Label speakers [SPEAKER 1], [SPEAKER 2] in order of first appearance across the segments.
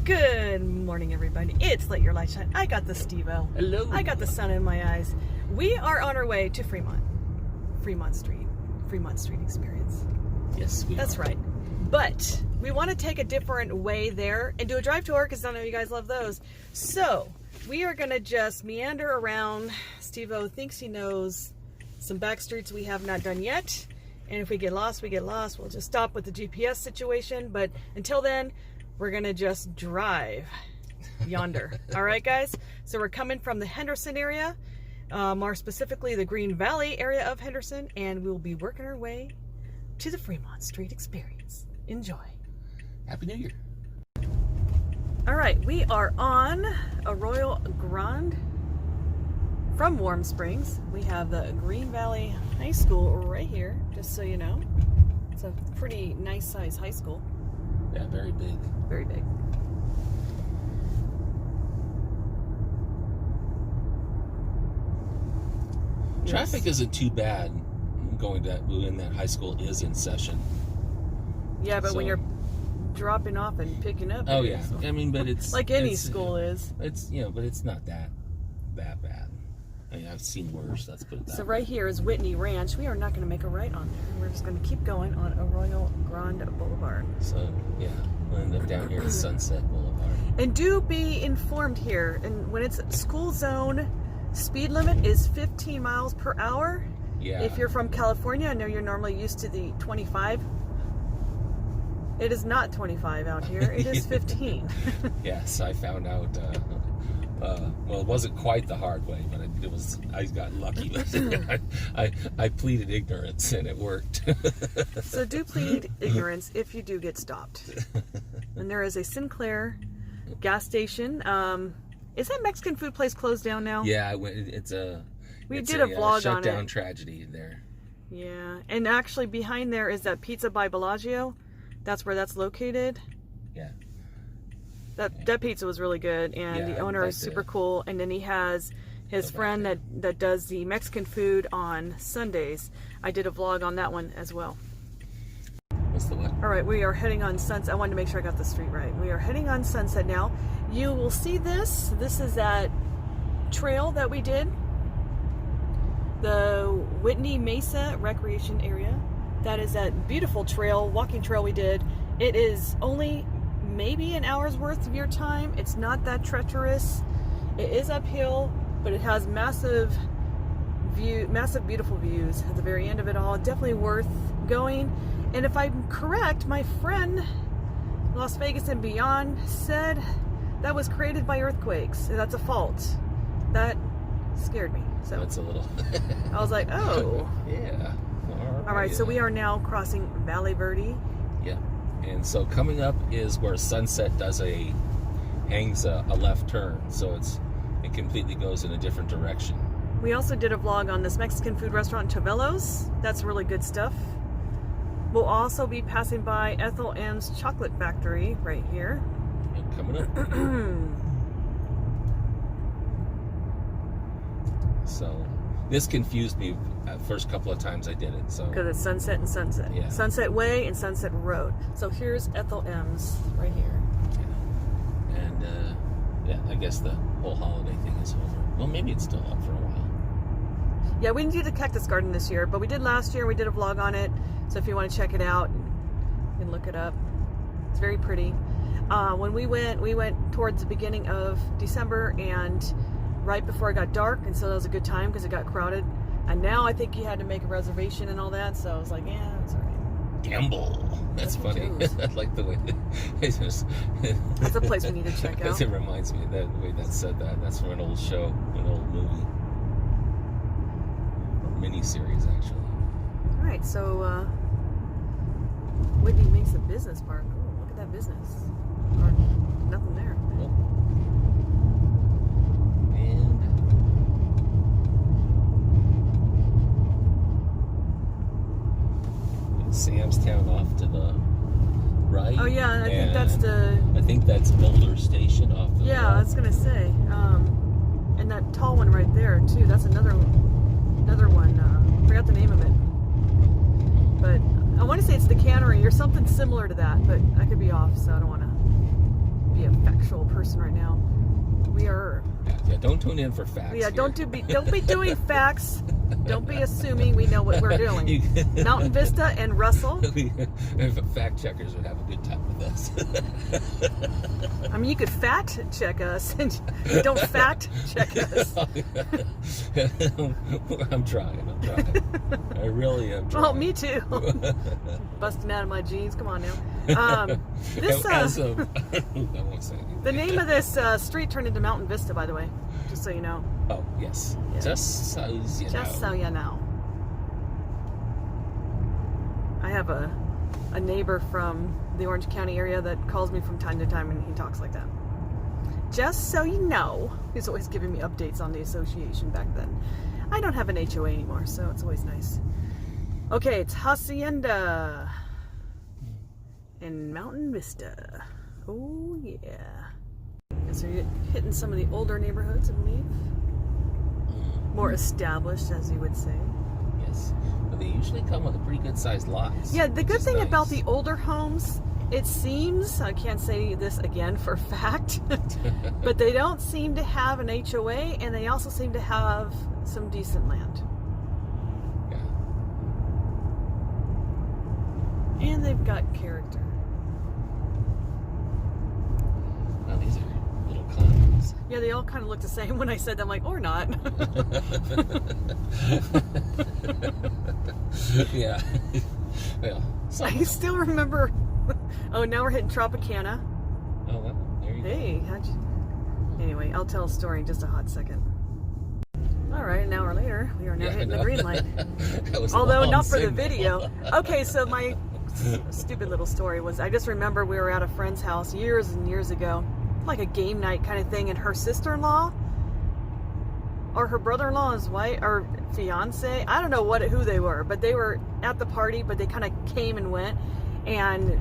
[SPEAKER 1] Good morning, everybody. It's Let Your Light Shine. I got the Steve-O.
[SPEAKER 2] Hello.
[SPEAKER 1] I got the sun in my eyes. We are on our way to Fremont. Fremont Street experience.
[SPEAKER 2] Yes,
[SPEAKER 1] That's right. But we want to take a different way there and do a drive tour because I know you guys love those. So we are going to just meander around. Steve-O thinks he knows some back streets we have not done yet. And if we get lost, we get lost. We'll just stop with the GPS situation. But until then, we're going to just drive yonder. All right, guys? So we're coming from the Henderson area, more specifically the Green Valley area of Henderson, and we'll be working our way to the Fremont Street experience. Enjoy.
[SPEAKER 2] Happy New Year.
[SPEAKER 1] All right, we are on Arroyo Grande from Warm Springs. We have the Green Valley High School right here, just so you know. It's a pretty nice size high school.
[SPEAKER 2] Yeah, very big.
[SPEAKER 1] Very big.
[SPEAKER 2] Traffic isn't too bad going to when that high school is in session.
[SPEAKER 1] Yeah, but when you're dropping off and picking up.
[SPEAKER 2] Oh yeah, I mean, but it's
[SPEAKER 1] like any school is.
[SPEAKER 2] It's but it's not that bad. I mean, I've seen worse. Let's put it that way.
[SPEAKER 1] So right here is Whitney Ranch. We are not going to make a right on there. We're just going to keep going on Arroyo Grande Boulevard.
[SPEAKER 2] So yeah, we'll end up down here at Sunset Boulevard.
[SPEAKER 1] And do be informed here. And when it's school zone, speed limit is 15 miles per hour.
[SPEAKER 2] Yeah.
[SPEAKER 1] If you're from California, I know you're normally used to the 25. It is not 25 out here. It is 15.
[SPEAKER 2] Yes, I found out. Well, it wasn't quite the hard way, but I got lucky. I pleaded ignorance, and it worked.
[SPEAKER 1] So do plead ignorance if you do get stopped. And there is a Sinclair gas station. Is that Mexican food place closed down now?
[SPEAKER 2] Yeah, it's a.
[SPEAKER 1] We did a vlog on it.
[SPEAKER 2] Shutdown tragedy there.
[SPEAKER 1] Yeah, and actually behind there is that Pizza by Bellagio. That's where that's located.
[SPEAKER 2] Yeah.
[SPEAKER 1] That pizza was really good, and the owner is super cool. And then he has his friend that does the Mexican food on Sundays. I did a vlog on that one as well.
[SPEAKER 2] What's the what?
[SPEAKER 1] All right, we are heading on Sunset. I wanted to make sure I got the street right. We are heading on Sunset now. You will see this. This is that trail that we did. The Whitney Mesa Recreation Area. That is that beautiful trail, walking trail we did. It is only maybe an hour's worth of your time. It's not that treacherous. It is uphill, but it has massive beautiful views at the very end of it all. Definitely worth going. And if I'm correct, my friend Las Vegas and Beyond said that was created by earthquakes. That's a fault. That scared me. So
[SPEAKER 2] that's a little.
[SPEAKER 1] I was like, oh.
[SPEAKER 2] Yeah.
[SPEAKER 1] All right, so we are now crossing Valley Verde.
[SPEAKER 2] Yeah. And so coming up is where Sunset hangs a left turn. So it completely goes in a different direction.
[SPEAKER 1] We also did a vlog on this Mexican food restaurant, Chavelos. That's really good stuff. We'll also be passing by Ethel M's chocolate factory right here.
[SPEAKER 2] And coming up. So this confused me first couple of times I did it. So
[SPEAKER 1] because it's Sunset and Sunset.
[SPEAKER 2] Yeah.
[SPEAKER 1] Sunset Way and Sunset Road. So here's Ethel M's right here.
[SPEAKER 2] Yeah. And I guess the whole holiday thing is over. Well, maybe it's still up for a while.
[SPEAKER 1] Yeah, we didn't do the cactus garden this year, but we did last year. We did a vlog on it. So if you want to check it out, you can look it up. It's very pretty. When we went towards the beginning of December and right before it got dark, and so that was a good time because it got crowded. And now I think you had to make a reservation and all that, so I was like, yeah, it's all right.
[SPEAKER 2] Gamble. That's funny. I like the way it's just.
[SPEAKER 1] That's a place we need to check out.
[SPEAKER 2] It reminds me of the way that said that. That's from an old show, an old movie, or mini-series actually.
[SPEAKER 1] All right, so Whitney makes a business park. Oh, look at that business. Or nothing there.
[SPEAKER 2] Well, and Sam's Town off to the right.
[SPEAKER 1] Oh yeah, I think that's the.
[SPEAKER 2] I think that's Boulder Station off the.
[SPEAKER 1] Yeah, I was gonna say, and that tall one right there too. That's another one. Forgot the name of it, but I want to say it's the cannery or something similar to that, but I could be off, so I don't want to be a fact actual person right now. We are.
[SPEAKER 2] Yeah, don't tune in for facts.
[SPEAKER 1] Yeah,
[SPEAKER 2] here.
[SPEAKER 1] don't be doing facts. Don't be assuming we know what we're doing. Mountain Vista and Russell.
[SPEAKER 2] Fact checkers would have a good time with us.
[SPEAKER 1] I mean, you could fact check us, and you don't fact check us.
[SPEAKER 2] I'm trying. I really am trying.
[SPEAKER 1] Well, me too. Busting out of my jeans. Come on now. This
[SPEAKER 2] I won't say anything.
[SPEAKER 1] the name of this street turned into Mountain Vista, by the way, just so you know.
[SPEAKER 2] Oh, yes.
[SPEAKER 1] Yeah.
[SPEAKER 2] Just so you know.
[SPEAKER 1] Just so you know. I have a neighbor from the Orange County area that calls me from time to time, and he talks like that. Just so you know. He's always giving me updates on the association back then. I don't have an HOA anymore, so it's always nice. Okay, it's Hacienda in Mountain Vista. Oh, yeah. So you're hitting some of the older neighborhoods, I believe. More established, as you would say.
[SPEAKER 2] Yes. But they usually come with a pretty good sized lots.
[SPEAKER 1] Yeah, the good thing
[SPEAKER 2] nice.
[SPEAKER 1] about the older homes, it seems, I can't say this again for fact, but they don't seem to have an HOA, and they also seem to have some decent land.
[SPEAKER 2] Yeah.
[SPEAKER 1] And they've got character.
[SPEAKER 2] Now these are little condos.
[SPEAKER 1] Yeah, they all kind of look the same when I said them, like, or not.
[SPEAKER 2] Yeah. Well,
[SPEAKER 1] I still remember. Oh, now we're hitting Tropicana.
[SPEAKER 2] Oh, well, there you
[SPEAKER 1] Hey, how'd you? Anyway, I'll tell a story in just a hot second. All right, an hour later, we are now hitting the green light.
[SPEAKER 2] That was a
[SPEAKER 1] Although
[SPEAKER 2] long
[SPEAKER 1] not for
[SPEAKER 2] signal.
[SPEAKER 1] the video. Okay, so my stupid little story was, I just remember we were at a friend's house years and years ago, like a game night kind of thing, and her sister-in-law or her brother-in-law's wife or fiance, I don't know who they were, but they were at the party, but they kind of came and went, and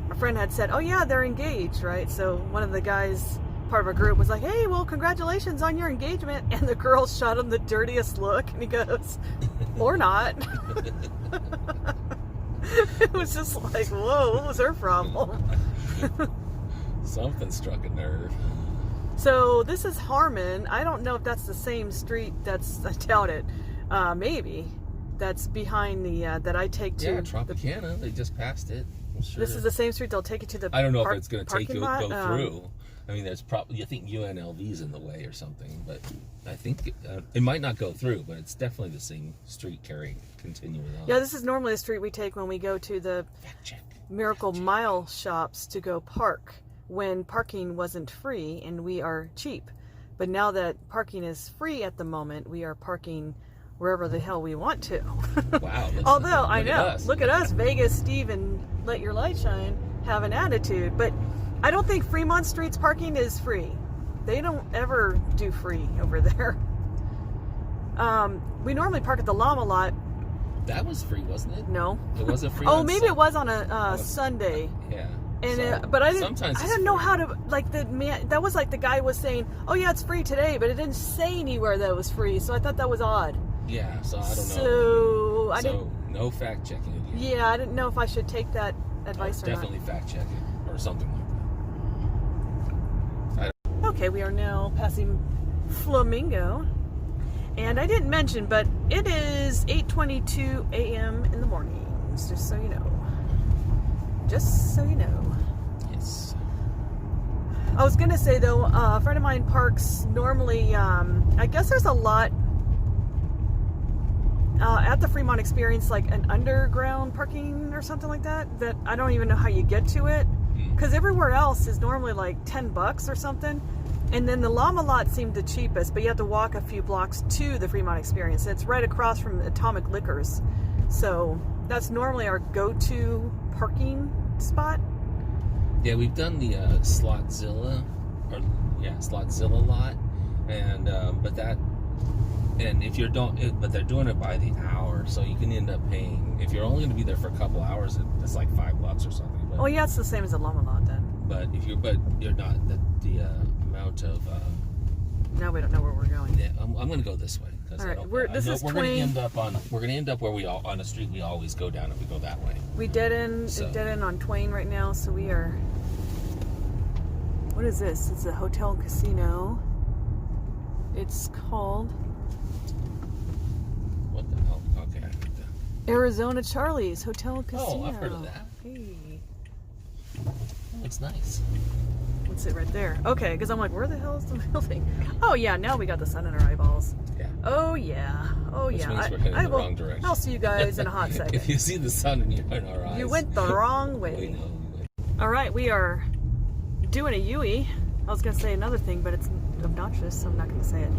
[SPEAKER 1] a friend had said, oh yeah, they're engaged, right? So one of the guys, part of our group, was like, hey, well, congratulations on your engagement. And the girl shot him the dirtiest look, and he goes, or not. It was just like, whoa, what was her problem?
[SPEAKER 2] Something struck a nerve.
[SPEAKER 1] So this is Harmon. I don't know if that's the same street. I doubt it. Maybe that's behind the that I take to.
[SPEAKER 2] Yeah, Tropicana. They just passed it. I'm sure.
[SPEAKER 1] This is the same street they'll take you to the.
[SPEAKER 2] I don't know if it's going to take you
[SPEAKER 1] parking lot.
[SPEAKER 2] go through. I mean, there's probably, I think UNLV's in the way or something, but I think it might not go through, but it's definitely the same street continuing on.
[SPEAKER 1] Yeah, this is normally the street we take when we go to the Miracle Mile shops to go park, when parking wasn't free and we are cheap. But now that parking is free at the moment, we are parking wherever the hell we want to.
[SPEAKER 2] Wow.
[SPEAKER 1] Although, I know, look at us, Vegas, Steve, and Let Your Light Shine have an attitude. But I don't think Fremont Street's parking is free. They don't ever do free over there. We normally park at the Llama Lot.
[SPEAKER 2] That was free, wasn't it?
[SPEAKER 1] No.
[SPEAKER 2] It wasn't free.
[SPEAKER 1] Oh, maybe it was on a Sunday.
[SPEAKER 2] Yeah.
[SPEAKER 1] And
[SPEAKER 2] So,
[SPEAKER 1] but I
[SPEAKER 2] sometimes
[SPEAKER 1] didn't know how to, like, the man, that was like the guy was saying, oh yeah, it's free today, but it didn't say anywhere that it was free, so I thought that was odd.
[SPEAKER 2] Yeah, so I don't know.
[SPEAKER 1] So I didn't.
[SPEAKER 2] No fact checking again.
[SPEAKER 1] Yeah, I didn't know if I should take that advice or
[SPEAKER 2] Definitely fact check it or something like
[SPEAKER 1] not. Okay, we are now passing Flamingo, and I didn't mention, but it is 8:22 a.m. in the morning. Just so you know. Just so you know.
[SPEAKER 2] Yes.
[SPEAKER 1] I was gonna say though, a friend of mine parks normally. I guess there's a lot at the Fremont Experience, like an underground parking or something like that. That I don't even know how you get to it, because everywhere else is normally like $10 or something. And then the Llama Lot seemed the cheapest, but you have to walk a few blocks to the Fremont Experience. It's right across from Atomic Liquors, so that's normally our go-to parking spot.
[SPEAKER 2] Yeah, we've done the Slotzilla lot, and and if you're but they're doing it by the hour, so you can end up paying, if you're only going to be there for a couple hours, it's like $5 or something. But,
[SPEAKER 1] Oh yeah, it's the same as the Llama Lot then.
[SPEAKER 2] But you're not the amount of.
[SPEAKER 1] Now we don't know where we're going.
[SPEAKER 2] Yeah, I'm going to go this way.
[SPEAKER 1] All right,
[SPEAKER 2] we're
[SPEAKER 1] this is
[SPEAKER 2] going to end up where on a street we always go down if we go that way.
[SPEAKER 1] We dead end on Twain right now, so we are What is this? It's a hotel and casino. It's called
[SPEAKER 2] What the hell? Okay, I heard that.
[SPEAKER 1] Arizona Charlie's Hotel and Casino.
[SPEAKER 2] Oh, I've heard of that.
[SPEAKER 1] Hey.
[SPEAKER 2] That looks nice.
[SPEAKER 1] What's it right there? Okay, because I'm like, where the hell is the building? Oh yeah, now we got the sun in our eyeballs.
[SPEAKER 2] Yeah.
[SPEAKER 1] Oh yeah. Oh
[SPEAKER 2] Which
[SPEAKER 1] yeah.
[SPEAKER 2] means we're heading in the wrong direction.
[SPEAKER 1] I'll see you guys in a hot second.
[SPEAKER 2] If you see the sun in our eyes,
[SPEAKER 1] You went the wrong
[SPEAKER 2] we
[SPEAKER 1] way.
[SPEAKER 2] know.
[SPEAKER 1] All right, we are doing a Yui. I was gonna say another thing, but it's obnoxious, so I'm not gonna say it.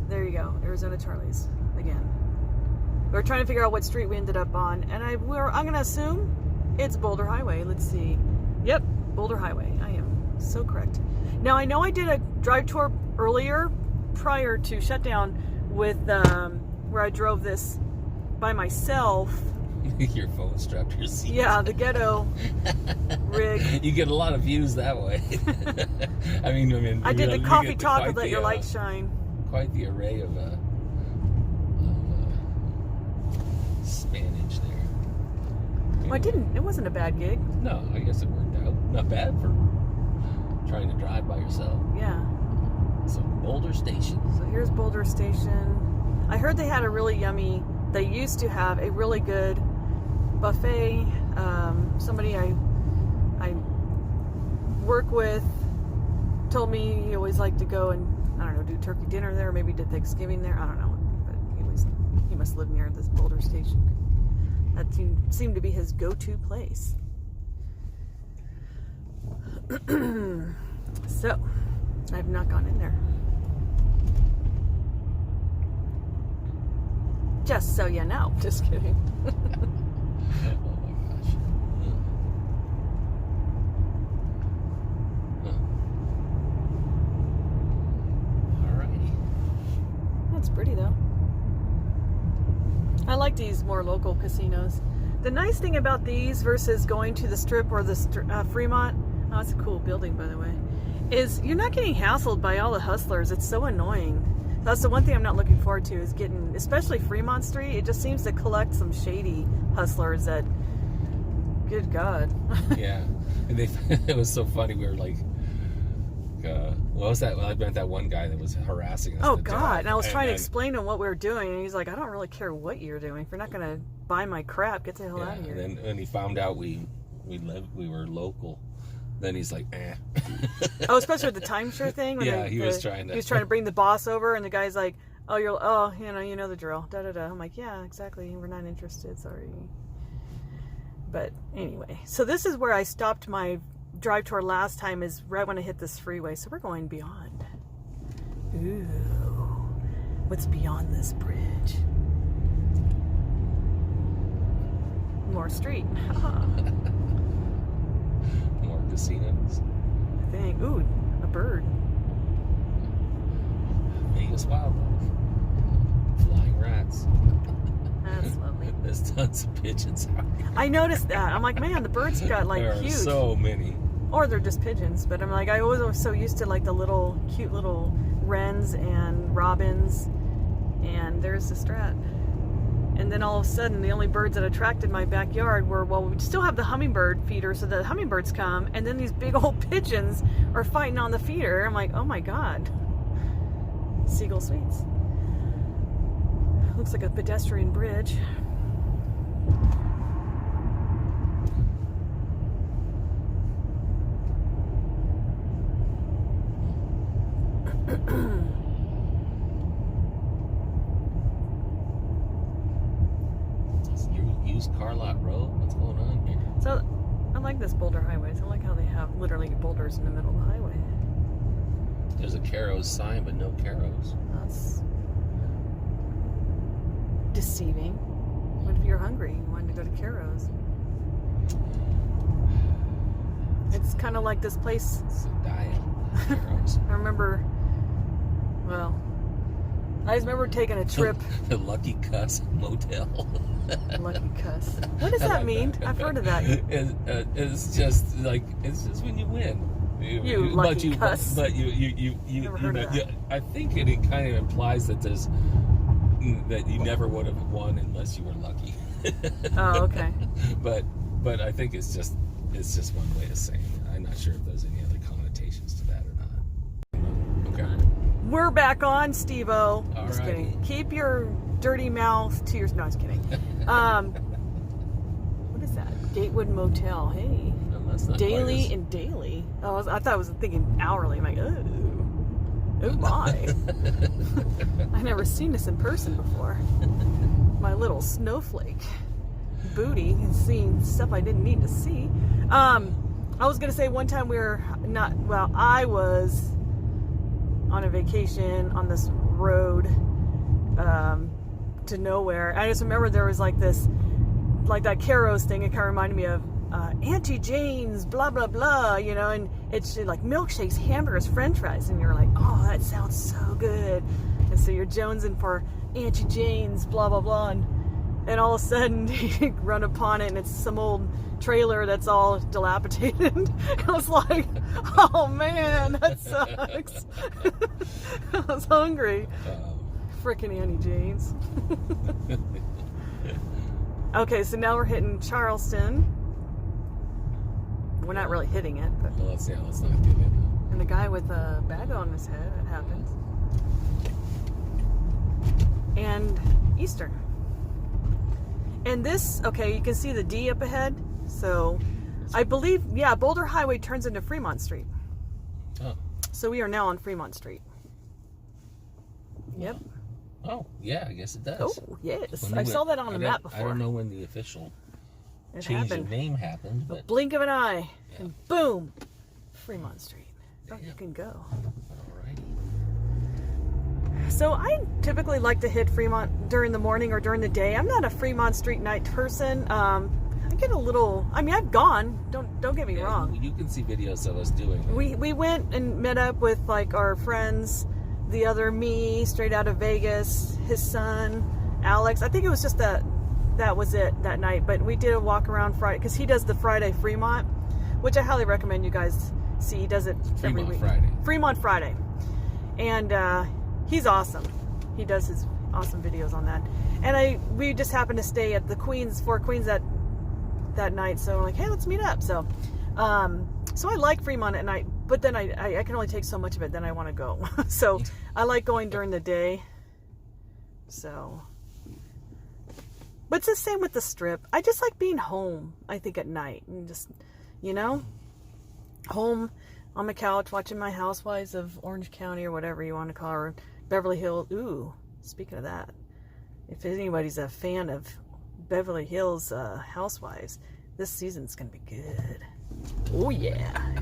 [SPEAKER 1] There you go, Arizona Charlie's again. We're trying to figure out what street we ended up on, and I'm gonna assume it's Boulder Highway. Let's see. Yep, Boulder Highway. I am so correct. Now I know I did a drive tour earlier, prior to shutdown, with where I drove this by myself.
[SPEAKER 2] Your phone strapped to your seat.
[SPEAKER 1] Yeah, the ghetto rig.
[SPEAKER 2] You get a lot of views that way. I mean,
[SPEAKER 1] I did the
[SPEAKER 2] you
[SPEAKER 1] coffee
[SPEAKER 2] get
[SPEAKER 1] talk
[SPEAKER 2] quite
[SPEAKER 1] with Let
[SPEAKER 2] the,
[SPEAKER 1] Your Light Shine.
[SPEAKER 2] Quite the array of Spanish there.
[SPEAKER 1] Well, it wasn't a bad gig.
[SPEAKER 2] No, I guess it worked out. Not bad for trying to drive by yourself.
[SPEAKER 1] Yeah.
[SPEAKER 2] So Boulder Station.
[SPEAKER 1] So here's Boulder Station. I heard they had a really yummy, they used to have a really good buffet. Somebody I work with told me he always liked to go and, I don't know, do turkey dinner there, maybe did Thanksgiving there, I don't know. But he must live near this Boulder Station. That seemed to be his go-to place. So, I've not gone in there. Just so you know. Just kidding.
[SPEAKER 2] Oh my gosh. Alrighty.
[SPEAKER 1] That's pretty though. I like these more local casinos. The nice thing about these versus going to the Strip or the Fremont, oh, it's a cool building by the way, is you're not getting hassled by all the hustlers. It's so annoying. That's the one thing I'm not looking forward to, is getting, especially Fremont Street, it just seems to collect some shady hustlers that, good God.
[SPEAKER 2] Yeah. And it was so funny. We were like, what was that? Well, I met that one guy that was harassing us.
[SPEAKER 1] Oh
[SPEAKER 2] to
[SPEAKER 1] God.
[SPEAKER 2] death.
[SPEAKER 1] And I was trying to explain to him what we were doing, and he's like, I don't really care what you're doing. If you're not going to buy my crap, get the hell out of here.
[SPEAKER 2] And then when he found out we were local, then he's like, eh.
[SPEAKER 1] Oh, especially with the timeshare thing. When
[SPEAKER 2] Yeah, he was trying
[SPEAKER 1] to bring the boss over, and the guy's like, "Oh, you know the drill." Da da da. I'm like, "Yeah, exactly. We're not interested. Sorry." But anyway, so this is where I stopped my drive tour last time. Is right when I hit this freeway. So we're going beyond. Ooh, what's beyond this bridge? More street.
[SPEAKER 2] More casinos.
[SPEAKER 1] I think. Ooh, a bird.
[SPEAKER 2] Vegas wildlife. Flying rats.
[SPEAKER 1] That's lovely.
[SPEAKER 2] There's tons of pigeons out here.
[SPEAKER 1] I noticed that. I'm like, man, the birds got like
[SPEAKER 2] there
[SPEAKER 1] huge.
[SPEAKER 2] are so many.
[SPEAKER 1] Or they're just pigeons. But I'm like, I was so used to like the little, cute little wrens and robins. And there's the strat. And then all of a sudden, the only birds that attracted my backyard were, well, we still have the hummingbird feeder, so the hummingbirds come, and then these big old pigeons are fighting on the feeder. I'm like, oh my God. Seagull Sweets. Looks like a pedestrian bridge.
[SPEAKER 2] Used car lot road. What's going on here?
[SPEAKER 1] So, I like this Boulder Highway. I like how they have literally boulders in the middle of the highway.
[SPEAKER 2] There's a Caro's sign, but no Caro's.
[SPEAKER 1] That's deceiving. What if you're hungry? You wanted to go to Caro's? It's kind of like this place.
[SPEAKER 2] It's a diet. Caro's.
[SPEAKER 1] I remember, well, I just remember taking a trip.
[SPEAKER 2] The Lucky Cuss Motel.
[SPEAKER 1] Lucky Cuss. What does that mean? I've heard of that.
[SPEAKER 2] It's just like, it's just when you win.
[SPEAKER 1] You lucky cuss.
[SPEAKER 2] But you
[SPEAKER 1] Never heard of that.
[SPEAKER 2] I think it kind of implies that that you never would have won unless you were lucky.
[SPEAKER 1] Oh, okay.
[SPEAKER 2] But I think it's just one way of saying it. I'm not sure if there's any other
[SPEAKER 1] You're back on, Steve-O. Just
[SPEAKER 2] Alrighty.
[SPEAKER 1] kidding. Keep your dirty mouth to your... No, I was kidding. What is that? Gatewood Motel. Hey.
[SPEAKER 2] No, that's not
[SPEAKER 1] Daily
[SPEAKER 2] quite
[SPEAKER 1] and daily. Oh, I thought I was thinking hourly. I'm like, oh my. I've never seen this in person before. My little snowflake booty and seeing stuff I didn't need to see. I was gonna say one time I was on a vacation on this road to nowhere. I just remember there was like that Caro's thing. It kind of reminded me of Auntie Jane's blah blah blah, you know, and it's like milkshakes, hamburgers, french fries, and you're like, oh, that sounds so good. And so you're jonesing for Auntie Jane's blah blah blah, and all of a sudden you run upon it and it's some old trailer that's all dilapidated. I was like, oh man, that sucks. I was hungry. Frickin' Auntie Jane's. Okay, so now we're hitting Charleston. We're not really hitting it, but...
[SPEAKER 2] Well, let's not get it.
[SPEAKER 1] And the guy with a bag on his head, it happens. And Eastern. And this, okay, you can see the D up ahead. So, I believe, yeah, Boulder Highway turns into Fremont Street.
[SPEAKER 2] Oh.
[SPEAKER 1] So we are now on Fremont Street. Yep.
[SPEAKER 2] Oh, yeah, I guess it does.
[SPEAKER 1] Oh, yes. I saw that on the map before.
[SPEAKER 2] I don't know when the official
[SPEAKER 1] It
[SPEAKER 2] change
[SPEAKER 1] happened.
[SPEAKER 2] of name happened,
[SPEAKER 1] A
[SPEAKER 2] but...
[SPEAKER 1] blink of an eye,
[SPEAKER 2] Yeah.
[SPEAKER 1] and boom, Fremont Street. Oh, you
[SPEAKER 2] Yeah.
[SPEAKER 1] can go.
[SPEAKER 2] Alrighty.
[SPEAKER 1] So I typically like to hit Fremont during the morning or during the day. I'm not a Fremont Street night person. I get a little. I mean, I've gone. Don't get me wrong.
[SPEAKER 2] You can see videos of us doing it.
[SPEAKER 1] We went and met up with like our friends, the other me, straight out of Vegas, his son, Alex. I think it was just that was it that night. But we did a walk around Friday because he does the Friday Fremont, which I highly recommend you guys see. He does it every week. Fremont Friday, and he's awesome. He does his awesome videos on that. And we just happened to stay at the Four Queens that night, so we're like, hey, let's meet up. So I like Fremont at night, but then I can only take so much of it, then I want to go. So I like going during the day. So, but it's the same with the Strip. I just like being home, I think, at night, and just, you know, home on my couch watching my Housewives of Orange County or whatever you want to call her, Beverly Hills. Ooh, speaking of that, if anybody's a fan of Beverly Hills Housewives, this season's gonna be good. Oh yeah.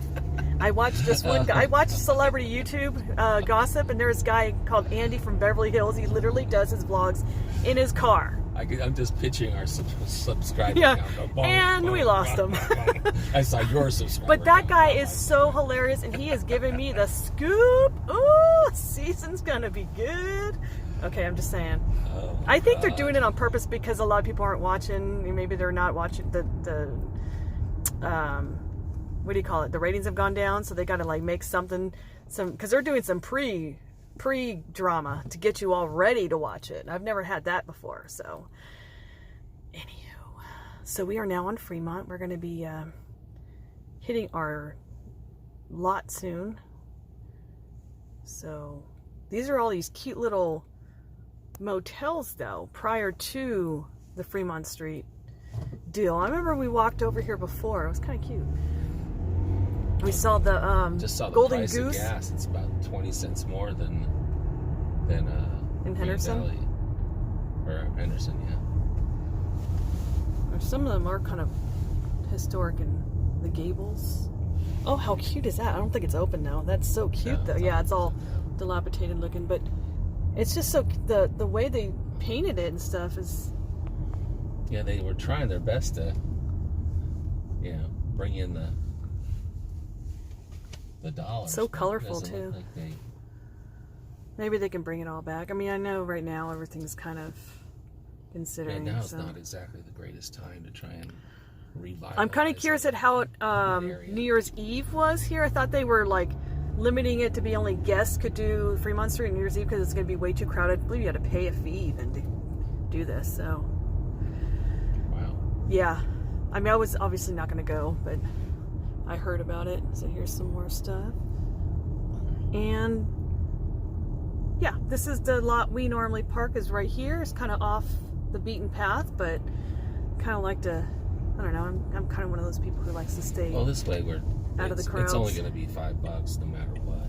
[SPEAKER 1] I watched this one guy. I watched celebrity YouTube gossip, and there's a guy called Andy from Beverly Hills. He literally does his vlogs in his car.
[SPEAKER 2] I'm just pitching our subscriber
[SPEAKER 1] Yeah,
[SPEAKER 2] count.
[SPEAKER 1] and we lost him.
[SPEAKER 2] I saw your subscriber
[SPEAKER 1] But that
[SPEAKER 2] count.
[SPEAKER 1] guy is so hilarious, and he is giving me the scoop. Ooh, season's gonna be good. Okay, I'm just saying.
[SPEAKER 2] Oh,
[SPEAKER 1] I think they're doing it on purpose because a lot of people aren't watching. Maybe they're not watching the what do you call it? The ratings have gone down, so they got to like make something, because they're doing some pre drama to get you all ready to watch it. I've never had that before. So, anywho, so we are now on Fremont. We're going to be hitting our lot soon. So these are all these cute little motels, though, prior to the Fremont Street deal. I remember we walked over here before. It was kind of cute. We saw the
[SPEAKER 2] just saw the
[SPEAKER 1] Golden
[SPEAKER 2] price
[SPEAKER 1] Goose.
[SPEAKER 2] Of gas. It's about 20 cents more than
[SPEAKER 1] in Henderson.
[SPEAKER 2] Valley. Or Henderson, yeah.
[SPEAKER 1] Some of them are kind of historic, and the gables. Oh, how cute is that? I don't think it's open now. That's so cute, though. Yeah, it's all dilapidated looking, but it's just so the way they painted it and stuff is.
[SPEAKER 2] Yeah, they were trying their best to, bring in the dollars.
[SPEAKER 1] So colorful, too.
[SPEAKER 2] Like
[SPEAKER 1] Maybe they can bring it all back. I mean, I know right now everything's kind of considering.
[SPEAKER 2] Yeah, now it's not exactly the greatest time to try and revitalize.
[SPEAKER 1] I'm kind of curious at how New Year's Eve was here. I thought they were like limiting it to be only guests could do Fremont Street on New Year's Eve because it's going to be way too crowded. I believe you had to pay a fee even to do this. So,
[SPEAKER 2] wow.
[SPEAKER 1] Yeah, I mean, I was obviously not going to go, but I heard about it. So here's some more stuff. And yeah, this is the lot we normally park, is right here. It's kind of off the beaten path, but kind of like to, I don't know, I'm kind of one of those people who likes to stay
[SPEAKER 2] this way we're
[SPEAKER 1] out of the crowds.
[SPEAKER 2] It's only going to be $5 no matter what.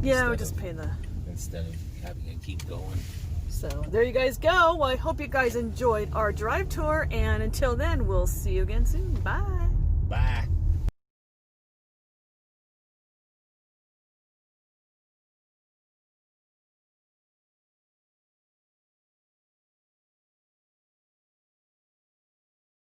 [SPEAKER 1] Yeah, we just pay the...
[SPEAKER 2] Instead of having to keep going.
[SPEAKER 1] So there you guys go. Well, I hope you guys enjoyed our drive tour, and until then, we'll see you again soon. Bye.
[SPEAKER 2] Bye.